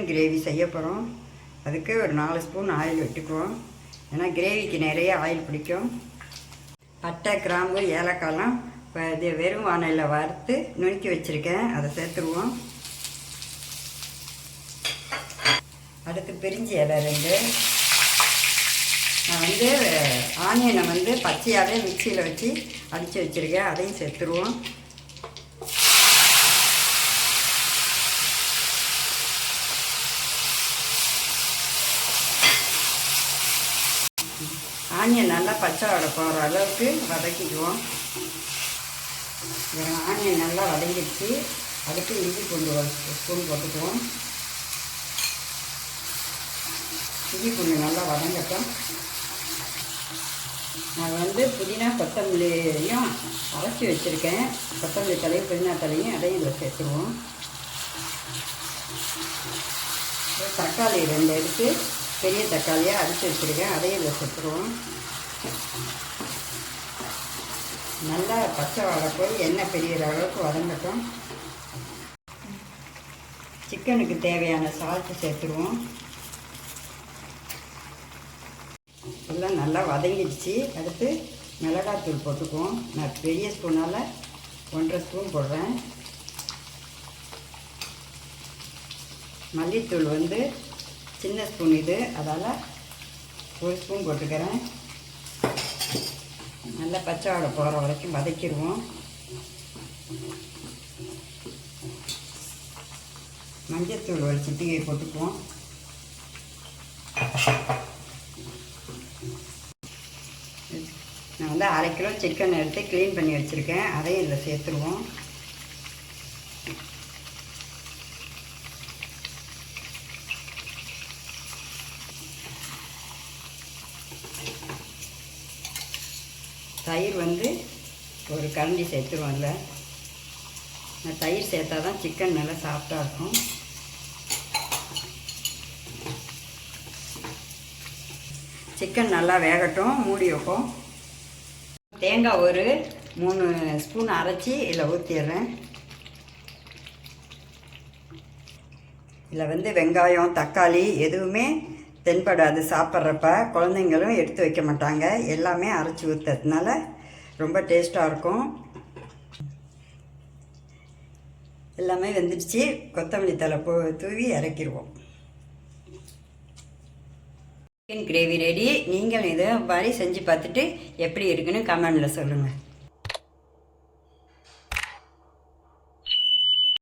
Gravy செய்ய போகிறோம். அதுக்கு ஒரு 4 ஸ்பூன் ஆயில் விட்டுக்குவோம். ஏன்னா கிரேவிக்கு நிறைய ஆயில் பிடிக்கும். பட்டை, கிராம்பு, ஏலக்காய்லாம் இப்போ இது வெறும் வானலில் வறுத்து நுணுக்கி வச்சுருக்கேன். அதை சேர்த்துருவோம். அடுத்து பிரிஞ்சி இலை 2. நான் ஆனியனை பச்சையாகவே மிக்சியில் வச்சு அடித்து வச்சுருக்கேன். அதையும் சேர்த்துருவோம். ஆனியன் நல்லா பச்சை வடை போகிற அளவுக்கு வதக்கிக்குவோம். ஆனியன் நல்லா வதங்கிடுச்சு. அதுக்கு இஞ்சி பூண்டு 1 ஸ்பூன் போட்டுக்குவோம். இஞ்சி பூண்டு நல்லா வதங்கட்டும். நான் புதினா கொத்தமல்லியும் அரைச்சி வச்சுருக்கேன். கொத்தமல்லி தலையும் புதினா தலையும் அதையும் இதில் சேர்த்துருவோம். தக்காளி 2 எடுத்து பெரிய தக்காளியாக அரைச்சி வச்சுருக்கேன். அதையும் இதில் சேர்த்துருவோம். நல்லா பச்சை வாடை போய் எண்ணெய் பெரியற அளவுக்கு வதங்கட்டும். சிக்கனுக்கு தேவையான சால்ட்டு சேர்த்துருவோம். எல்லாம் நல்லா வதங்கிடுச்சு. அடுத்து மிளகாத்தூள் போட்டுக்குவோம். நான் பெரிய ஸ்பூனால் 1.5 ஸ்பூன் போடுறேன். மல்லித்தூள் சின்ன ஸ்பூன் இது, அதால் 1 ஸ்பூன் போட்டுக்கிறேன். நல்லா பச்சை வாடை போகிற வரைக்கும் வதக்கிடுவோம். மஞ்சத்தூள் 1 சிட்டிகை போட்டுக்குவோம். நான் 1/2 கிலோ சிக்கன் எடுத்து க்ளீன் பண்ணி வச்சுருக்கேன். அதையும் இதில் சேர்த்துருவோம். தயிர் 1 கரண்டி சேர்த்துருவோம். அதில் நான் தயிர் சேர்த்தா தான் சிக்கன் நல்லா சாஃப்டாக இருக்கும். சிக்கன் நல்லா வேகட்டும், மூடி வைப்போம். தேங்காய் 3 ஸ்பூன் அரைச்சி இதில் ஊற்றிடுறேன். இதில் வெங்காயம், தக்காளி எதுவுமே தென்படாது. சாப்பிட்றப்ப குழந்தைங்களும் எடுத்து வைக்க மாட்டாங்க. எல்லாமே அரைச்சி ஊற்றுறதுனால ரொம்ப டேஸ்ட்டாக இருக்கும். எல்லாமே வெந்துடுச்சு. கொத்தமல்லி தழை தூவி இறக்கிடுவோம். Chicken gravy ready. நீங்கள் இதை மாதிரி செஞ்சு பார்த்துட்டு எப்படி இருக்குன்னு கமெண்டில் சொல்லுங்கள்.